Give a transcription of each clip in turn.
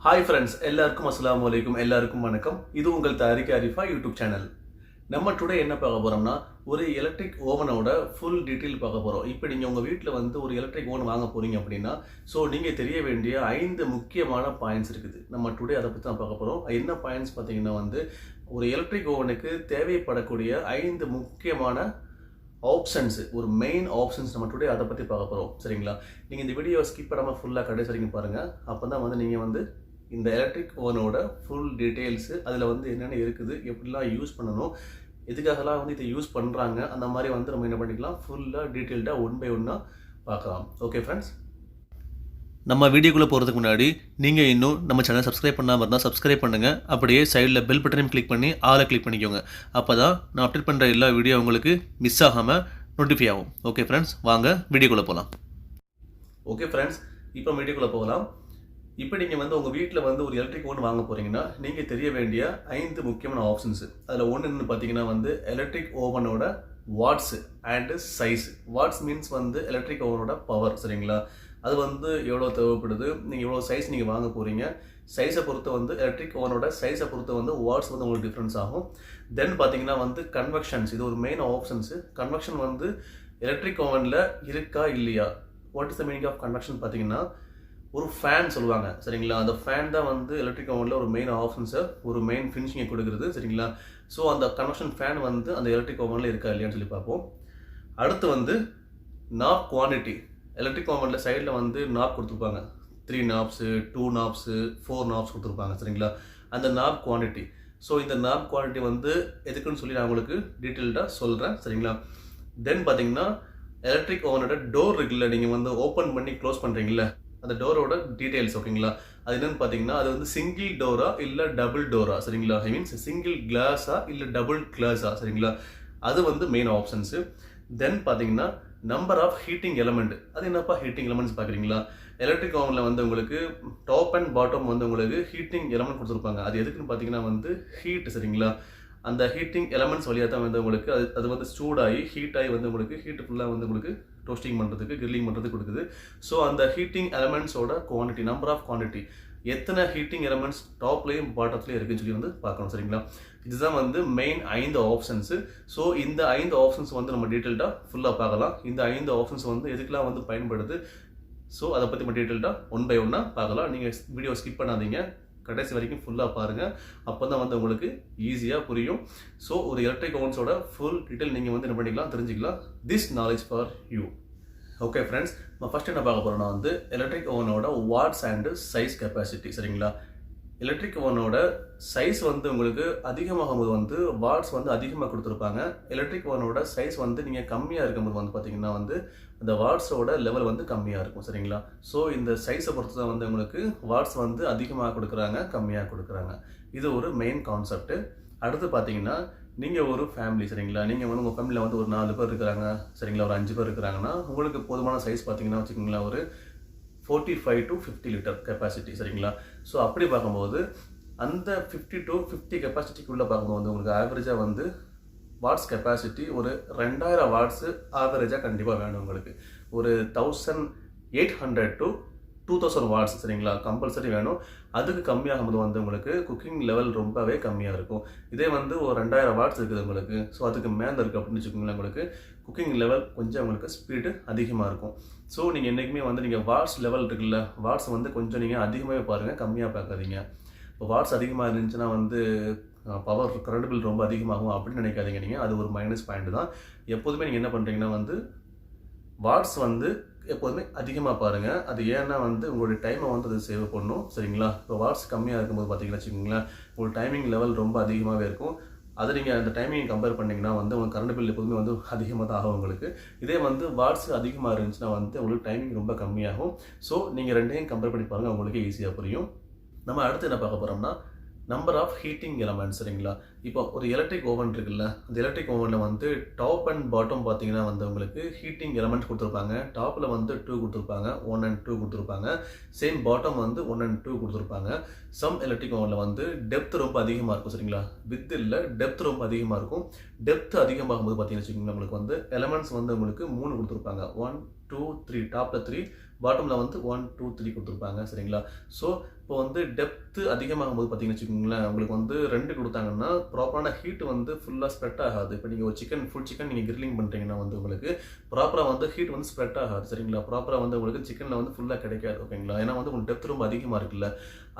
Hi friends, எல்லாருக்கும் அஸ்ஸலாமு அலைக்கும். எல்லாருக்கும் வணக்கம். இது உங்கள் தாரிகாரிஃபா யூடியூப் சேனல். நம்ம டுடே என்ன பார்க்க போறோம்னா, ஒரு எலக்ட்ரிக் ஓவனோட ஃபுல் டீட்டெயில் பார்க்க போறோம். இப்போ நீங்கள் உங்கள் வீட்டில் வந்து ஒரு எலக்ட்ரிக் ஓவன் வாங்க போறீங்க அப்படின்னா, ஸோ நீங்கள் தெரிய வேண்டிய 5 முக்கியமான பாயிண்ட்ஸ் இருக்குது. நம்ம டுடே அதை பற்றி தான் பார்க்க போகிறோம். என்ன பாயிண்ட்ஸ் பார்த்தீங்கன்னா வந்து, ஒரு எலக்ட்ரிக் ஓவனுக்கு தேவைப்படக்கூடிய 5 முக்கியமான ஆப்ஷன்ஸ், ஒரு மெயின் ஆப்ஷன்ஸ் நம்ம டுடே அதை பற்றி பார்க்க போகிறோம். சரிங்களா? நீங்கள் இந்த வீடியோ ஸ்கிப் பண்ணாமல் ஃபுல்லாக கடைசி வரைக்கும் பாருங்கள். அப்போ தான் வந்து நீங்கள் வந்து இந்த எலக்ட்ரிக் ஓவனோட ஃபுல் டீட்டெயில்ஸு, அதில் வந்து என்னென்ன இருக்குது, எப்படிலாம் யூஸ் பண்ணணும், எதுக்காகலாம் வந்து இதை யூஸ் பண்ணுறாங்க, அந்த மாதிரி வந்து நம்ம என்ன பண்ணிக்கலாம், ஃபுல்லாக டீட்டெயில்டாக ஒன் பை ஒன்னாக பார்க்கலாம். ஓகே ஃப்ரெண்ட்ஸ், நம்ம வீடியோக்குள்ளே போகிறதுக்கு முன்னாடி நீங்கள் இன்னும் நம்ம சேனல் சப்ஸ்கிரைப் பண்ணாமல் இருந்தால் சப்ஸ்கிரைப் பண்ணுங்கள். அப்படியே சைடில் பெல் பட்டனையும் கிளிக் பண்ணி ஆளை கிளிக் பண்ணிக்கோங்க. அப்போ தான் நான் அப்டேட் பண்ணுற எல்லா வீடியோ உங்களுக்கு மிஸ் ஆகாமல் நோட்டிஃபை ஆகும். ஓகே ஃப்ரெண்ட்ஸ், வாங்க வீடியோக்குள்ளே போகலாம். ஓகே ஃப்ரெண்ட்ஸ், இப்போ வீடியோக்குள்ளே போகலாம். இப்போ நீங்கள் வந்து உங்கள் வீட்டில் வந்து ஒரு எலக்ட்ரிக் ஓவன் வாங்க போகிறீங்கன்னா, நீங்கள் தெரிய வேண்டிய 5 முக்கியமான ஆப்ஷன்ஸு. அதில் ஒன்று என்னென்னு பார்த்தீங்கன்னா வந்து எலக்ட்ரிக் ஓவனோட watts and size. Watts means வந்து எலக்ட்ரிக் ஓவனோட பவர். சரிங்களா? அது வந்து எவ்வளோ தேவைப்படுது, நீங்கள் எவ்வளோ சைஸ் நீங்கள் வாங்க போகிறீங்க, சைஸை பொறுத்து வந்து எலக்ட்ரிக் ஓவனோட சைஸை பொறுத்து வந்து வாட்ஸ் வந்து உங்களுக்கு டிஃப்ரென்ஸ் ஆகும். தென் பார்த்தீங்கன்னா வந்து கன்வெக்ஷன்ஸ், இது ஒரு மெயின் ஆப்ஷன்ஸு. கன்வெக்ஷன் வந்து எலக்ட்ரிக் ஓவனில் இருக்கா இல்லையா. What is the meaning of convection பார்த்தீங்கன்னா, ஒரு ஃபேன் சொல்லுவாங்க. சரிங்களா? அந்த ஃபேன் தான் வந்து எலக்ட்ரிக் ஓவனில் ஒரு மெயின் ஆப்ஷன்ஸை, ஒரு மெயின் ஃபினிஷிங்கை கொடுக்குறது. சரிங்களா? ஸோ அந்த கன்வெக்ஷன் ஃபேன் வந்து அந்த எலக்ட்ரிக் ஓவனில் இருக்கா இல்லையான்னு சொல்லி பார்ப்போம். அடுத்து வந்து நாப் குவான்டிட்டி. எலக்ட்ரிக் ஓவனில் சைடில் வந்து நாப் கொடுத்துருப்பாங்க. 3 நாப்ஸு, 2 நாப்ஸு, 4 நாப்ஸ் கொடுத்துருப்பாங்க. சரிங்களா? அந்த நாப் குவான்டிட்டி. ஸோ இந்த நாப் குவான்டிட்டி வந்து எதுக்குன்னு சொல்லி நான் உங்களுக்கு டீட்டெயில்டாக சொல்கிறேன். சரிங்களா? தென் பார்த்தீங்கன்னா எலக்ட்ரிக் ஓவனோட டோர் இருக்குல்ல, நீங்கள் வந்து ஓப்பன் பண்ணி க்ளோஸ் பண்ணுறீங்களா, அந்த டோரோட டீட்டெயில்ஸ். ஓகேங்களா? அது என்னன்னு பார்த்தீங்கன்னா, அது வந்து சிங்கிள் டோரா இல்லை டபுள் டோரா. சரிங்களா? ஐ மீன்ஸ் சிங்கிள் கிளாஸா இல்லை டபுள் கிளாஸா. சரிங்களா? அது வந்து மெயின் ஆப்ஷன்ஸு. தென் பார்த்தீங்கன்னா நம்பர் ஆஃப் ஹீட்டிங் எலமெண்ட். அது என்னப்பா ஹீட்டிங் எலமெண்ட்ஸ் பார்க்குறீங்களா? எலக்ட்ரிக் ஓவனில் வந்து உங்களுக்கு டாப் அண்ட் பாட்டம் வந்து உங்களுக்கு ஹீட்டிங் எலமெண்ட் கொடுத்துருப்பாங்க. அது எதுக்குன்னு பார்த்தீங்கன்னா வந்து ஹீட். சரிங்களா? அந்த ஹீட்டிங் எலமெண்ட்ஸ் வழியாக தான் வந்து உங்களுக்கு அது வந்து சூடாகி ஹீட் ஆகி வந்து உங்களுக்கு ஹீட்டு ஃபுல்லாக வந்து உங்களுக்கு டோஸ்டிங் பண்ணுறதுக்கு, கிரில்லிங் பண்ணுறதுக்கு கொடுக்குது. ஸோ அந்த ஹீட்டிங் எலமெண்ட்ஸோட குவான்டிட்டி, நம்பர் ஆஃப் குவான்டிட்டி, எத்தனை ஹீட்டிங் எலமெண்ட்ஸ் டாப்லேயும் பாட்டத்துலேயும் இருக்குன்னு சொல்லி வந்து பார்க்கணும். சரிங்களா? இதுதான் வந்து மெயின் 5 ஆப்ஷன்ஸு. ஸோ இந்த 5 ஆப்ஷன்ஸ் வந்து நம்ம டீட்டெயில்டாக ஃபுல்லாக பார்க்கலாம். இந்த 5 ஆப்ஷன்ஸ் வந்து எதுக்கெலாம் வந்து பயன்படுது, ஸோ அதை பற்றி நம்ம டீட்டெயில்டாக ஒன் பை ஒன்னாக பார்க்கலாம். நீங்கள் வீடியோ ஸ்கிப் பண்ணாதீங்க, கடைசி வரைக்கும் ஃபுல்லாக பாருங்கள். அப்போ தான் வந்து உங்களுக்கு ஈஸியாக புரியும். ஸோ ஒரு எலக்ட்ரிக் ஓவன்ஸோட ஃபுல் டீட்டெயில் நீங்கள் வந்து என்ன பண்ணிக்கலாம், தெரிஞ்சுக்கலாம். This knowledge for you. Okay friends, நம்ம ஃபஸ்ட் என்ன பார்க்க போகிறோம்னா வந்து எலக்ட்ரிக் ஓவனோட வாட்ஸ் அண்டு சைஸ் கெப்பாசிட்டி. சரிங்களா? எலக்ட்ரிக் ஓவனோட சைஸ் வந்து உங்களுக்கு அதிகமாகும்போது வந்து வாட்ஸ் வந்து அதிகமாக கொடுத்துருப்பாங்க. எலக்ட்ரிக் ஓவனோட சைஸ் வந்து நீங்கள் கம்மியாக இருக்கும்போது வந்து பார்த்தீங்கன்னா வந்து அந்த வாட்ஸோட லெவல் வந்து கம்மியாக இருக்கும். சரிங்களா? ஸோ இந்த சைஸை பொறுத்து தான் வந்து உங்களுக்கு வாட்ஸ் வந்து அதிகமாக கொடுக்குறாங்க, கம்மியாக கொடுக்குறாங்க. இது ஒரு மெயின் கான்செப்ட். அடுத்து பார்த்தீங்கன்னா நீங்கள் ஒரு ஃபேமிலி. சரிங்களா? நீங்கள் வந்து உங்கள் ஃபேமிலியில் வந்து ஒரு 4 பேர் இருக்கிறாங்க. சரிங்களா? ஒரு 5 பேர் இருக்கிறாங்கன்னா உங்களுக்கு போதுமான சைஸ் பார்த்தீங்கன்னா வச்சுக்கோங்களேன், ஒரு 45 to 50 லிட்டர் கெப்பாசிட்டி. சரிங்களா? ஸோ அப்படி பார்க்கும்போது அந்த 50 to 50 கெப்பாசிட்டிக்குள்ளே பார்க்கும்போது உங்களுக்கு ஆவரேஜாக வந்து வாட்ஸ் கெப்பாசிட்டி ஒரு 2000 வாட்ஸு ஆவரேஜாக கண்டிப்பாக வேணும் உங்களுக்கு. ஒரு 1800 to 2000 வாட்ஸ். சரிங்களா? கம்பல்சரி வேணும். அதுக்கு கம்மியாகும்போது வந்து உங்களுக்கு குக்கிங் லெவல் ரொம்பவே கம்மியாக இருக்கும். இதே வந்து ஒரு 2000 வாட்ஸ் இருக்குது உங்களுக்கு, ஸோ அதுக்கு மேலே இருக்குது அப்படின்னு வச்சுக்கோங்களேன், உங்களுக்கு குக்கிங் லெவல் கொஞ்சம் உங்களுக்கு ஸ்பீடு அதிகமாக இருக்கும். ஸோ நீங்கள் என்றைக்குமே வந்து நீங்கள் வாட்ஸ் லெவல் இருக்குல்ல, வாட்ஸ் வந்து கொஞ்சம் நீங்கள் அதிகமாகவே பாருங்கள், கம்மியாக பார்க்காதீங்க. இப்போ வாட்ஸ் அதிகமாக இருந்துச்சுன்னா வந்து பவர் கரண்ட் பில் ரொம்ப அதிகமாகும் அப்படின்னு நினைக்காதீங்க நீங்கள். அது ஒரு மைனஸ் பாயிண்ட் தான். எப்போதுமே நீங்கள் என்ன பண்ணுறீங்கன்னா வந்து வாட்ஸ் வந்து எப்போதுமே அதிகமாக பாருங்கள். அது ஏன்னா வந்து உங்களுடைய டைமை வந்து அது சேவ் பண்ணணும். சரிங்களா? இப்போ வாட்ஸ் கம்மியாக இருக்கும்போது பார்த்தீங்கன்னா வச்சுக்கோங்களேன், உங்களுக்கு டைமிங் லெவல் ரொம்ப அதிகமாகவே இருக்கும். அதை நீங்கள் அந்த டைமிங் கம்பேர் பண்ணிங்கன்னா வந்து உங்களுக்கு கரண்ட் பில் எப்போதுமே வந்து அதிகமாக தான் ஆகும் உங்களுக்கு. இதே வந்து வாட்ஸ் அதிகமாக இருந்துச்சுன்னா வந்து உங்களுக்கு டைமிங் ரொம்ப கம்மியாகும். ஸோ நீங்கள் ரெண்டையும் கம்பேர் பண்ணி பாருங்கள், உங்களுக்கு ஈஸியாக புரியும். நம்ம அடுத்து என்ன பார்க்க போகிறோம்னா நம்பர் ஆஃப் ஹீட்டிங் எலமெண்ட்ஸ். சரிங்களா? இப்போ ஒரு எலக்ட்ரிக் ஓவன் இருக்குல்ல, அந்த எலக்ட்ரிக் ஓவனில் வந்து டாப் அண்ட் பாட்டம் பார்த்தீங்கன்னா வந்து உங்களுக்கு ஹீட்டிங் எலமெண்ட் கொடுத்துருப்பாங்க. டாப்பில் வந்து 2 கொடுத்துருப்பாங்க, 1 and 2 கொடுத்துருப்பாங்க. சேம் பாட்டம் வந்து 1 and 2 கொடுத்துருப்பாங்க. சம் எலக்ட்ரிக் ஓவனில் வந்து டெப்த் ரொம்ப அதிகமாக இருக்கும். சரிங்களா? வித் இல்லை, டெப்த் ரொம்ப அதிகமாக இருக்கும். டெப்த் அதிகமாகும்போது பார்த்தீங்கன்னு வச்சுக்கோங்களேன், உங்களுக்கு வந்து எலமெண்ட்ஸ் வந்து உங்களுக்கு 3 கொடுத்துருப்பாங்க. 1 2 3, டாப்பில் 3, பாட்டமில் வந்து 1 2 3 கொடுத்துருப்பாங்க சரிங்களா. ஸோ இப்போ வந்து டெப்த்து அதிகமாகும் போது பார்த்தீங்கன்னு வச்சுக்கோங்களேன், உங்களுக்கு வந்து 2 கொடுத்தாங்கன்னா ப்ராப்பரான ஹீட் வந்து ஃபுல்லாக ஸ்ப்ரெட் ஆகாது. இப்போ நீங்கள் ஒரு ஃபுல் சிக்கன் நீங்கள் கிரில்லிங் பண்ணுறீங்கன்னா வந்து உங்களுக்கு ப்ராப்பராக வந்து ஹீட் வந்து ஸ்ப்ரெட் ஆகாது சரிங்களா. ப்ராப்பராக வந்து உங்களுக்கு சிக்கனில் வந்து ஃபுல்லாக கிடைக்காது ஓகேங்களா. ஏன்னா வந்து உங்களுக்கு டெப்த் ரொம்ப அதிகமாக இருக்குல்ல.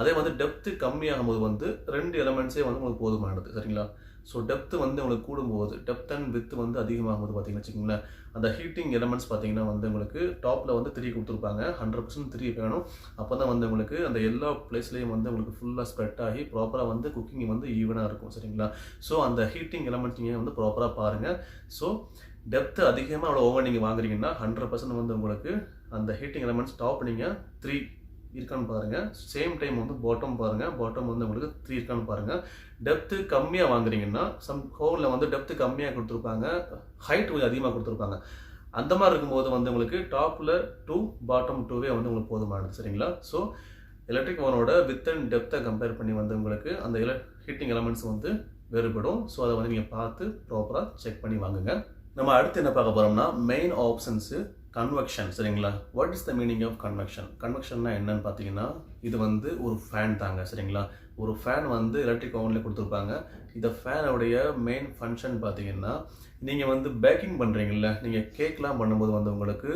அதே வந்து டெப்த்து கம்மியாகும் போது வந்து 2 எலமெண்ட்ஸே வந்து உங்களுக்கு போதுமானது சரிங்களா. ஸோ டெப்த்து வந்து உங்களுக்கு கூடும்போது டெப்த் அண்ட் வித் வந்து அதிகமாகும் போது பார்த்தீங்கன்னு வச்சுக்கோங்களேன், அந்த ஹீட்டிங் எலமெண்ட்ஸ் பார்த்தீங்கன்னா வந்து உங்களுக்கு டாப்பில் வந்து 3 கொடுத்துருப்பாங்க. 100% 3 வேணும். அப்போ தான் வந்து உங்களுக்கு அந்த எல்லா பிளேஸ்லேயும் வந்து உங்களுக்கு ஃபுல்லாக ஸ்ப்ரெட் ஆகி ப்ராப்பராக வந்து குக்கிங் வந்து ஈவனாக இருக்கும் சரிங்களா. ஸோ அந்த ஹீட்டிங் எலமெண்ட்ஸ் நீங்கள் வந்து ப்ராப்பராக பாருங்கள். ஸோ டெப்த்து அதிகமாக அவ்வளோ ஓவன் நீங்கள் வாங்குறீங்கன்னா 100% வந்து உங்களுக்கு அந்த ஹீட்டிங் எலமெண்ட்ஸ் டாப் நீங்கள் 3 இருக்கான்னு பாருங்கள். சேம் டைம் வந்து பாட்டம் பாருங்கள். பாட்டம் வந்து உங்களுக்கு 3 இருக்கான்னு பாருங்கள். டெப்த்து கம்மியாக வாங்குறீங்கன்னா சம் ஹோலில் வந்து டெப்த்து கம்மியாக கொடுத்துருப்பாங்க, ஹைட் கொஞ்சம் அதிகமாக கொடுத்துருப்பாங்க. அந்த மாதிரி இருக்கும்போது வந்து உங்களுக்கு டாப்பில் 2 பாட்டம் 2வே வந்து உங்களுக்கு போதுமானது சரிங்களா. ஸோ எலக்ட்ரிக் ஓவனோட வித் அண்ட் டெப்த்தை கம்பேர் பண்ணி வந்து உங்களுக்கு அந்த ஹீட்டிங் எலமெண்ட்ஸ் வந்து வேறுபடும். ஸோ அதை வந்து நீங்கள் பார்த்து ப்ராப்பராக செக் பண்ணி வாங்குங்க. நம்ம அடுத்து என்ன பார்க்க போகிறோம்னா மெயின் ஆப்ஷன்ஸு கன்வெக்ஷன் சரிங்களா. What is the meaning of convection? கன்வெக்ஷன்னா என்னன்னு பார்த்தீங்கன்னா, இது வந்து ஒரு ஃபேன் தாங்க சரிங்களா. ஒரு ஃபேன் வந்து எலக்ட்ரிக் ஓவனில் கொடுத்துருப்பாங்க. இந்த ஃபேனோடைய மெயின் ஃபங்க்ஷன் பார்த்தீங்கன்னா, நீங்கள் வந்து பேக்கிங் பண்ணுறீங்கல்ல, நீங்கள் கேக்லாம் பண்ணும்போது வந்து உங்களுக்கு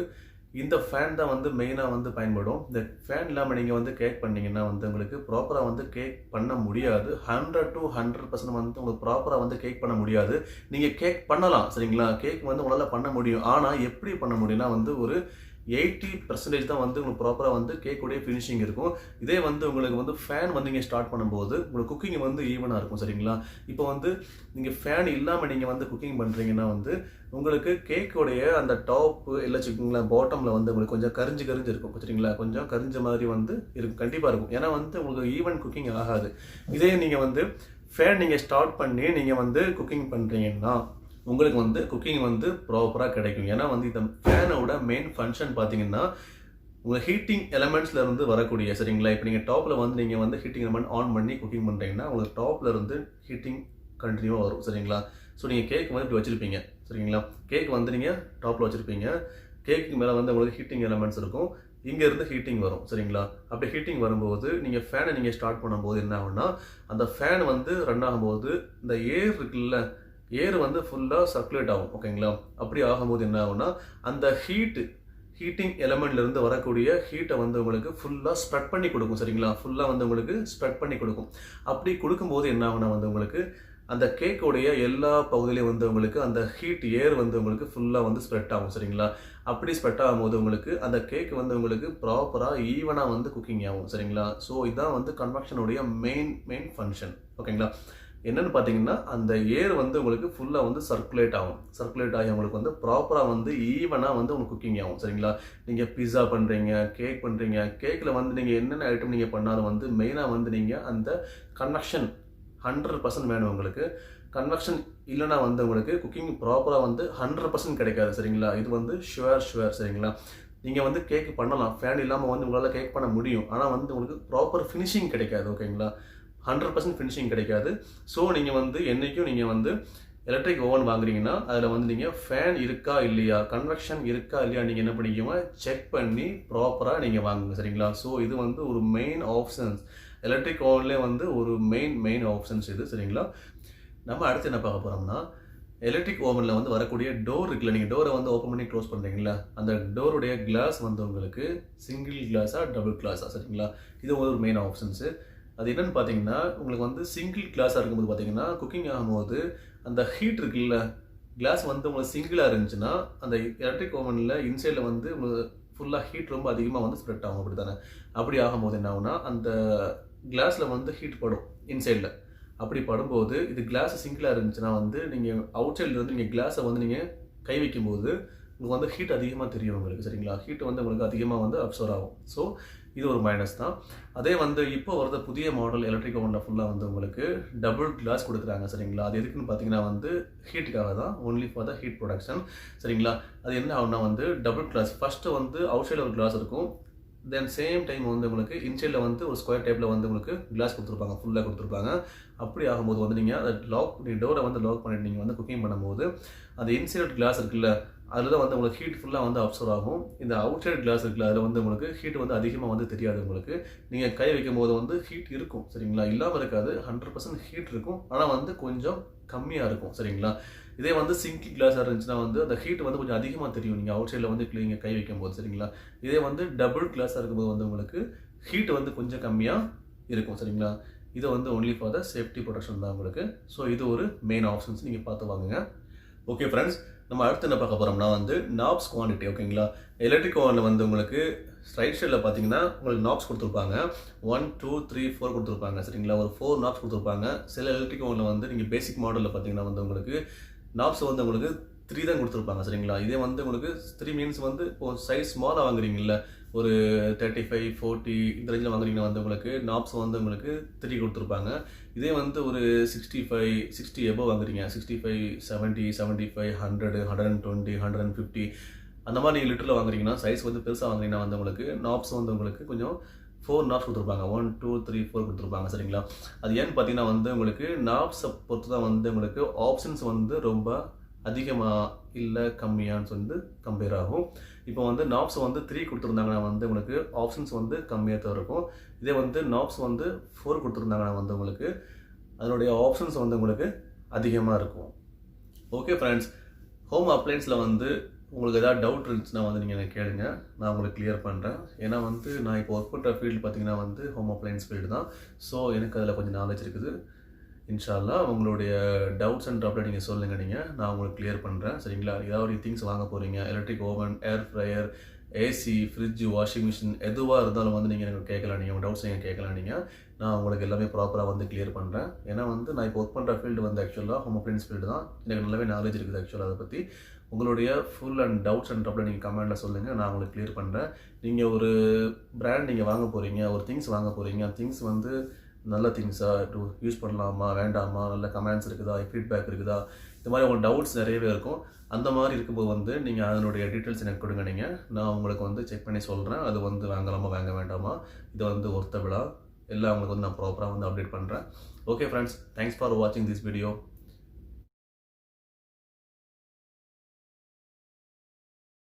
இந்த ஃபேன் தான் வந்து மெயினாக வந்து பயன்படும். இந்த ஃபேன் இல்லாமல் நீங்கள் வந்து கேக் பண்ணிங்கன்னா வந்து உங்களுக்கு ப்ராப்பராக வந்து கேக் பண்ண முடியாது. 100 to 100% வந்து உங்களுக்கு ப்ராப்பராக வந்து கேக் பண்ண முடியாது. நீங்கள் கேக் பண்ணலாம் சரிங்களா. கேக் வந்து உங்களால் பண்ண முடியும். ஆனால் எப்படி பண்ண முடியும்னா வந்து ஒரு 80% தான் வந்து உங்களுக்கு ப்ராப்பராக வந்து கேக்குடைய ஃபினிஷிங் இருக்கும். இதே வந்து உங்களுக்கு வந்து ஃபேன் வந்து நீங்கள் ஸ்டார்ட் பண்ணும்போது உங்களுக்கு குக்கிங் வந்து ஈவனாக இருக்கும் சரிங்களா. இப்போ வந்து நீங்கள் ஃபேன் இல்லாமல் நீங்கள் வந்து குக்கிங் பண்ணுறீங்கன்னா வந்து உங்களுக்கு கேக்குடைய அந்த டாப்பு இல்லை வச்சுக்கோங்களேன், பாட்டமில் வந்து உங்களுக்கு கொஞ்சம் கரிஞ்சு இருக்கும் சரிங்களா. கொஞ்சம் கரிஞ்ச மாதிரி வந்து இருக்கும், கண்டிப்பாக இருக்கும். ஏன்னா வந்து உங்களுக்கு ஈவன் குக்கிங் ஆகாது. இதே நீங்கள் வந்து ஃபேன் நீங்கள் ஸ்டார்ட் பண்ணி நீங்கள் வந்து குக்கிங் பண்ணுறீங்கன்னா உங்களுக்கு வந்து குக்கிங் வந்து ப்ராப்பராக கிடைக்கும். ஏன்னா வந்து இந்த ஃபேனோட மெயின் ஃபங்க்ஷன் பார்த்தீங்கன்னா உங்கள் ஹீட்டிங் எலமெண்ட்ஸில் இருந்து வரக்கூடிய சரிங்களா. இப்போ நீங்கள் டாப்பில் வந்து நீங்கள் வந்து ஹீட்டிங் எலமெண்ட் ஆன் பண்ணி குக்கிங் பண்ணுறீங்கன்னா உங்களுக்கு டாப்பில் இருந்து ஹீட்டிங் கண்டினியூவாக வரும் சரிங்களா. ஸோ நீங்கள் கேக் வந்து இப்படி வச்சுருப்பீங்க சரிங்களா. கேக் வந்து நீங்கள் டாப்பில் வச்சுருப்பீங்க. கேக்கு மேலே வந்து உங்களுக்கு ஹீட்டிங் எலமெண்ட்ஸ் இருக்கும். இங்கேருந்து ஹீட்டிங் வரும் சரிங்களா. அப்படி ஹீட்டிங் வரும்போது நீங்கள் ஃபேனை நீங்கள் ஸ்டார்ட் பண்ணும்போது என்ன ஆகும்னா, அந்த ஃபேன் வந்து ரன் ஆகும்போது இந்த ஏர் இருக்குல்ல, ஏர் வந்து ஃபுல்லாக சர்க்குலேட் ஆகும் ஓகேங்களா. அப்படி ஆகும்போது என்ன ஆகும்னா அந்த ஹீட்டிங் எலமெண்ட்லேருந்து வரக்கூடிய ஹீட்டை வந்து உங்களுக்கு ஃபுல்லாக ஸ்ப்ரெட் பண்ணி கொடுக்கும் சரிங்களா. ஃபுல்லாக வந்து உங்களுக்கு ஸ்ப்ரெட் பண்ணி கொடுக்கும். அப்படி கொடுக்கும்போது என்ன ஆகும்னா வந்து உங்களுக்கு அந்த கேக்கோடைய எல்லா பகுதியிலையும் வந்து உங்களுக்கு அந்த ஹீட் ஏர் வந்து உங்களுக்கு ஃபுல்லாக வந்து ஸ்ப்ரெட் ஆகும் சரிங்களா. அப்படி ஸ்ப்ரெட் ஆகும்போது உங்களுக்கு அந்த கேக் வந்து உங்களுக்கு ப்ராப்பராக ஈவனாக வந்து குக்கிங் ஆகும் சரிங்களா. ஸோ இதுதான் வந்து கன்வெக்ஷனுடைய மெயின் ஃபங்க்ஷன் ஓகேங்களா. என்னென்னு பார்த்தீங்கன்னா அந்த ஏர் வந்து உங்களுக்கு ஃபுல்லாக வந்து சர்க்குலேட் ஆகி உங்களுக்கு வந்து ப்ராப்பராக வந்து ஈவனாக வந்து உங்களுக்கு குக்கிங் ஆகும் சரிங்களா. நீங்கள் பிஸா பண்ணுறீங்க, கேக் பண்ணுறீங்க, கேக்கில் வந்து நீங்கள் என்னென்ன ஐட்டம் நீங்கள் பண்ணாலும் வந்து மெயினாக வந்து நீங்கள் அந்த கன்வெக்ஷன் 100% வேணும் உங்களுக்கு. கன்வெக்ஷன் இல்லைனா வந்து உங்களுக்கு குக்கிங் ப்ராப்பராக வந்து 100% கிடைக்காது சரிங்களா. இது வந்து ஷுவர் சரிங்களா. நீங்கள் வந்து கேக் பண்ணலாம், ஃபேன் இல்லாமல் வந்து உங்களால் கேக் பண்ண முடியும். ஆனால் வந்து உங்களுக்கு ப்ராப்பர் ஃபினிஷிங் கிடைக்காது ஓகேங்களா. 100% ஃபினிஷிங் கிடைக்காது. ஸோ நீங்கள் வந்து என்றைக்கும் நீங்கள் வந்து எலக்ட்ரிக் ஓவன் வாங்குறீங்கன்னா அதில் வந்து நீங்கள் ஃபேன் இருக்கா இல்லையா, கன்வெக்ஷன் இருக்கா இல்லையா நீங்கள் என்ன பண்ணிக்கோங்க, செக் பண்ணி ப்ராப்பராக நீங்கள் வாங்குங்க சரிங்களா. ஸோ இது வந்து ஒரு மெயின் ஆப்ஷன்ஸ், எலக்ட்ரிக் ஓவன்லேயே வந்து ஒரு மெயின் ஆப்ஷன்ஸ் இது சரிங்களா. நம்ம அடுத்து என்ன பார்க்க போகிறோம்னா, எலக்ட்ரிக் ஓவனில் வந்து வரக்கூடிய டோர் இருக்குல்ல, நீங்கள் டோரை வந்து ஓப்பன் பண்ணி க்ளோஸ் பண்ணுறீங்களா, அந்த டோருடைய கிளாஸ் வந்து உங்களுக்கு சிங்கிள் கிளாஸாக டபுள் கிளாஸாக சரிங்களா. இது ஒரு மெயின் ஆப்ஷன்ஸு. அது என்னென்னு பார்த்தீங்கன்னா உங்களுக்கு வந்து சிங்கிள் கிளாஸாக இருக்கும்போது பார்த்தீங்கன்னா குக்கிங் ஆகும்போது அந்த ஹீட் இருக்குல்ல, கிளாஸ் வந்து உங்களுக்கு சிங்கிளாக இருந்துச்சுன்னா அந்த எலக்ட்ரிக் ஓவனில் இன்சைடில் வந்து உங்களுக்கு ஃபுல்லாக ஹீட் ரொம்ப அதிகமாக வந்து ஸ்ப்ரெட் ஆகும் அப்படி தானே. அப்படி ஆகும்போது என்ன ஆகும்னா அந்த கிளாஸில் வந்து ஹீட் படும் இன்சைடில். அப்படி படும்போது இது கிளாஸ் சிங்கிளாக இருந்துச்சுன்னா வந்து நீங்கள் அவுட் சைடில் வந்து நீங்கள் கிளாஸை வந்து நீங்கள் கை வைக்கும்போது உங்களுக்கு வந்து ஹீட் அதிகமாக தெரியும் உங்களுக்கு சரிங்களா. ஹீட் வந்து உங்களுக்கு அதிகமாக வந்து அப்சர்வ் ஆகும். ஸோ இது ஒரு மைனஸ் தான். அதே வந்து இப்போ வரது புதிய மாடல் எலக்ட்ரிக் ஓவனில் ஃபுல்லாக வந்து உங்களுக்கு டபுள் கிளாஸ் கொடுக்குறாங்க சரிங்களா. அது எதுக்குன்னு பார்த்தீங்கன்னா வந்து ஹீட்டுக்காக தான், only for the heat production சரிங்களா. அது என்ன ஆகும்னா வந்து டபுள் கிளாஸ், ஃபஸ்ட்டு வந்து அவுட் சைடில் ஒரு கிளாஸ் இருக்கும், தென் சேம் டைம் வந்து உங்களுக்கு இன்சைடில் வந்து ஒரு ஸ்கொயர் டைப்பில் வந்து உங்களுக்கு கிளாஸ் கொடுத்துருப்பாங்க, ஃபுல்லாக கொடுத்துருப்பாங்க. அப்படி ஆகும்போது வந்து நீங்கள் அதை டோரை வந்து லாக் பண்ணிட்டு நீங்கள் வந்து குக்கிங் பண்ணும்போது அந்த இன்சைட் கிளாஸ் இருக்குல்ல, அதில் தான் வந்து உங்களுக்கு ஹீட் ஃபுல்லாக வந்து அப்சர்வ் ஆகும். இந்த அவுட் சைட் கிளாஸ் இருக்குல்ல, அதில் வந்து உங்களுக்கு ஹீட் வந்து அதிகமாக வந்து தெரியாது உங்களுக்கு. நீங்கள் கை வைக்கும் போது வந்து ஹீட் இருக்கும் சரிங்களா, இல்லாமல் இருக்காது. 100% ஹீட் இருக்கும், ஆனால் வந்து கொஞ்சம் கம்மியாக இருக்கும் சரிங்களா. இதே வந்து சிங்க் கிளாஸாக இருந்துச்சுன்னா வந்து அந்த ஹீட் வந்து கொஞ்சம் அதிகமாக தெரியும் நீங்கள் அவுட் சைடில் வந்து நீங்கள் கை வைக்கும் போது சரிங்களா. இதே வந்து டபுள் கிளாஸாக இருக்கும்போது வந்து உங்களுக்கு ஹீட் வந்து கொஞ்சம் கம்மியாக இருக்கும் சரிங்களா. இது வந்து only for the safety protection தான் உங்களுக்கு. ஸோ இது ஒரு மெயின் ஆப்ஷன்ஸ், நீங்கள் பார்த்து வாங்குங்க. ஓகே ஃப்ரெண்ட்ஸ், நம்ம அடுத்து என்ன பார்க்க போகிறோம்னா வந்து நாப்ஸ் குவான்டிட்டி. ஓகேங்களா, எலக்ட்ரிக் ஓவனில் வந்து உங்களுக்கு ரைட் சைடில் பார்த்தீங்கன்னா உங்களுக்கு நாப்ஸ் கொடுத்துருப்பாங்க. 1 2 3 4 கொடுத்துருப்பாங்க சரிங்களா. ஒரு 4 நாப்ஸ் கொடுத்துருப்பாங்க. சில எலக்ட்ரிக் ஓவனில் வந்து நீங்கள் பேசிக் மாடலில் பார்த்தீங்கன்னா வந்து உங்களுக்கு நாப்ஸ் வந்து உங்களுக்கு 3 தான் கொடுத்துருப்பாங்க சரிங்களா. இதே வந்து உங்களுக்கு 3 மீன்ஸ் வந்து இப்போ சைஸ் ஸ்மாலாக வாங்குறீங்கல்ல, ஒரு 35 40 இந்த ரேஞ்சில் வாங்குறீங்கன்னா வந்து உங்களுக்கு நாப்ஸ் வந்து உங்களுக்கு 3 கொடுத்துருப்பாங்க. இதே வந்து ஒரு 65 60 எபோவ் வாங்குறீங்க, 65 70 75 100 120 150 அந்த மாதிரி நீங்கள் லிட்டரில் வாங்குறீங்கன்னா, சைஸ் வந்து பெருசாக வாங்குறீங்கன்னா வந்து உங்களுக்கு நாப்ஸ் வந்து உங்களுக்கு கொஞ்சம் 4 நாப்ஸ் கொடுத்துருப்பாங்க. 1 2 3 4 கொடுத்துருப்பாங்க சரிங்களா. அது ஏன்னு பார்த்தீங்கன்னா வந்து உங்களுக்கு நாப்ஸை பொறுத்து தான் வந்து உங்களுக்கு ஆப்ஷன்ஸ் வந்து ரொம்ப அதிகமாக இல்லை கம்மியான்னு சொல்லி கம்பேர் ஆகும். இப்போ வந்து நாப்ஸ் வந்து 3 கொடுத்துருந்தாங்கன்னா வந்து உங்களுக்கு ஆப்ஷன்ஸ் வந்து கம்மியாக தான் இருக்கும். இதே வந்து நாப்ஸ் வந்து 4 கொடுத்துருந்தாங்கன்னா வந்து உங்களுக்கு அதனுடைய ஆப்ஷன்ஸ் வந்து உங்களுக்கு அதிகமாக இருக்கும். ஓகே ஃப்ரெண்ட்ஸ், ஹோம் அப்ளையன்ஸில் வந்து உங்களுக்கு ஏதாவது டவுட் இருந்துச்சுன்னா வந்து நீங்கள் எனக்கு கேளுங்க, நான் உங்களுக்கு கிளியர் பண்ணுறேன். ஏன்னா வந்து நான் இப்போ ஒர்க் பண்ணுற ஃபீல்டு பார்த்தீங்கன்னா வந்து ஹோம் அப்ளையன்ஸ் ஃபீல்டு தான். ஸோ எனக்கு அதில் கொஞ்சம் நாலேஜ் இருக்குது. இன்ஷா அல்லாஹ் உங்களுடைய டவுட்ஸ் அண்ட் ட்ரபிளை நீங்கள் சொல்லுங்கள், நான் உங்களுக்கு கிளியர் பண்ணுறேன் சரிங்களா. ஏதாவது திங்ஸ் வாங்க போகிறீங்க, electric oven, air fryer, AC, fridge, washing machine எதுவாக இருந்தாலும் வந்து நீங்கள் எனக்கு கேட்கலாம், நீங்கள் உங்கள் டவுட்ஸ் நீங்கள் கேட்கலாம். நான் உங்களுக்கு எல்லாமே ப்ராப்பராக வந்து கிளியர் பண்ணுறேன். ஏன்னா வந்து நான் இப்போ ஒர்க் பண்ணுற ஃபீல்டு வந்து ஆக்சுவலாக ஹோம் அப்ளையன்ஸ் ஃபீல்டு தான். எனக்கு நல்லாவே நாலேஜ் இருக்குது ஆக்சுவலாக அதை பற்றி. உங்களுடைய ஃபுல் அண்ட் டவுட்ஸ் அண்ட் ட்ரபிளை நீங்கள் கமெண்ட்டில் சொல்லுங்கள், நான் உங்களுக்கு கிளியர் பண்ணுறேன். நீங்கள் ஒரு பிராண்ட் நீங்கள் வாங்க போகிறீங்க, ஒரு திங்ஸ் வாங்க போகிறீங்க, திங்ஸ் வந்து நல்ல திங்ஸாக யூஸ் பண்ணலாமா வேண்டாமா, நல்ல கமெண்ட்ஸ் இருக்குதா, ஃபீட்பேக் இருக்குதா, இந்த மாதிரி உங்களுக்கு டவுட்ஸ் நிறையவே இருக்கும். அந்த மாதிரி இருக்கும்போது வந்து நீங்கள் அதனுடைய டீட்டெயில்ஸ் எனக்கு கொடுங்க, நான் உங்களுக்கு வந்து செக் பண்ணி சொல்கிறேன். அது வந்து வாங்கலாமா வாங்க வேண்டாமா, இது வந்து ஒர்த்தபிளா எல்லாம் உங்களுக்கு வந்து நான் ப்ராப்பராக வந்து அப்டேட் பண்ணுறேன். ஓகே ஃப்ரெண்ட்ஸ், தேங்க்ஸ் ஃபார் வாட்சிங் திஸ் வீடியோ.